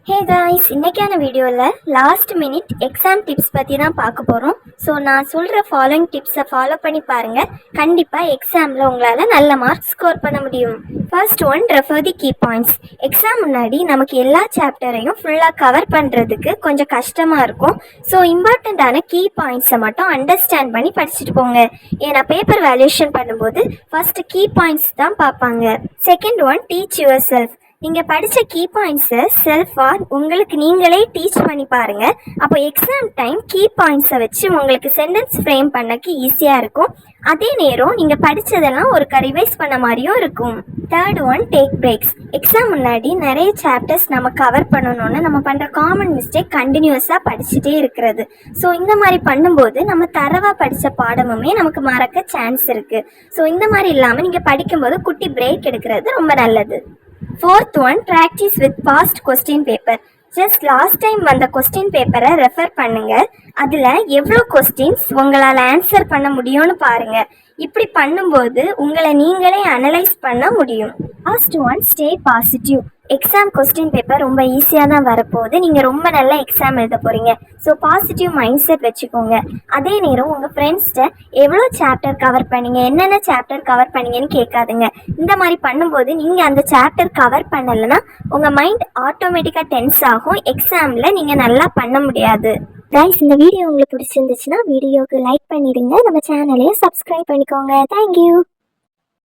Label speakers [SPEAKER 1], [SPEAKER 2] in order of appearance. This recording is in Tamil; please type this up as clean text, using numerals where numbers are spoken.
[SPEAKER 1] ஹே காய்ஸ், இன்னைக்கான வீடியோவில் லாஸ்ட் மினிட் எக்ஸாம் டிப்ஸ் பற்றி தான் பார்க்க போகிறோம். ஸோ நான் சொல்கிற ஃபாலோயிங் டிப்ஸை ஃபாலோ பண்ணி பாருங்கள். கண்டிப்பாக எக்ஸாமில் உங்களால் நல்ல மார்க் ஸ்கோர் பண்ண முடியும். First one, refer the key points. Exam முன்னாடி நமக்கு எல்லா சாப்டரையும் ஃபுல்லாக கவர் பண்ணுறதுக்கு கொஞ்சம் கஷ்டமாக இருக்கும். ஸோ இம்பார்ட்டண்ட்டான கீ பாயிண்ட்ஸை மட்டும் அண்டர்ஸ்டாண்ட் பண்ணி படிச்சுட்டு போங்க. ஏன்னா பேப்பர் வேல்யூஷன் பண்ணும்போது ஃபர்ஸ்ட் கீ பாயிண்ட்ஸ் தான் பார்ப்பாங்க. Second one, teach your self. நீங்கள் படித்த கீ பாயிண்ட்ஸை செல்ஃபாக உங்களுக்கு நீங்களே டீச் பண்ணி பாருங்கள். அப்போ எக்ஸாம் டைம் கீ பாயிண்ட்ஸை வச்சு உங்களுக்கு சென்டென்ஸ் ஃப்ரேம் பண்ணக்கு ஈஸியாக இருக்கும். அதே நேரம் நீங்கள் படித்ததெல்லாம் ஒரு ரிவைஸ் பண்ண மாதிரியும் இருக்கும். Third one, take breaks. Exam முன்னாடி நிறைய சாப்டர்ஸ் நம்ம கவர் பண்ணணும்னு நம்ம பண்ணுற காமன் மிஸ்டேக் கண்டினியூஸாக படிச்சுட்டே இருக்கிறது. ஸோ இந்த மாதிரி பண்ணும்போது நம்ம தரவாக படித்த பாடமுமே நமக்கு மறக்க சான்ஸ் இருக்குது. ஸோ இந்த மாதிரி இல்லாமல் நீங்கள் படிக்கும்போது குட்டி பிரேக் எடுக்கிறது ரொம்ப நல்லது. Fourth one, practice with past question paper. Just lost time வந்த கொஸ்டின் பேப்பரை ரெஃபர் பண்ணுங்க. அதில் எவ்வளோ கொஸ்டின்ஸ் உங்களால் ஆன்சர் பண்ண முடியும்னு பாருங்க. இப்படி பண்ணும்போது உங்களை நீங்களே அனலைஸ் பண்ண முடியும். Last one, stay positive. Exam question paper ரொம்ப ஈஸியாக தான் வரப்போகுது. நீங்கள் ரொம்ப நல்லா எக்ஸாம் எழுத போகிறீங்க. ஸோ பாசிட்டிவ் மைண்ட் செட் வச்சுக்கோங்க. அதே நேரம் உங்கள் ஃப்ரெண்ட்ஸ்கிட்ட எவ்வளோ சாப்டர் கவர் பண்ணீங்க, என்னென்ன சாப்டர் கவர் பண்ணீங்கன்னு கேட்காதுங்க. இந்த மாதிரி பண்ணும்போது நீங்கள் அந்த சாப்டர் கவர் பண்ணலைன்னா உங்கள் மைண்ட் ஆட்டோமேட்டிக்காக டென்ஸ் ஆகும். எக்ஸாமில் நீங்கள் நல்லா பண்ண முடியாது. கைஸ், இந்த வீடியோ உங்களுக்கு பிடிச்சிருந்துச்சுன்னா வீடியோவுக்கு லைக் பண்ணிடுங்க. நம்ம சேனலையும் சப்ஸ்கிரைப் பண்ணிக்கோங்க. தேங்க்யூ.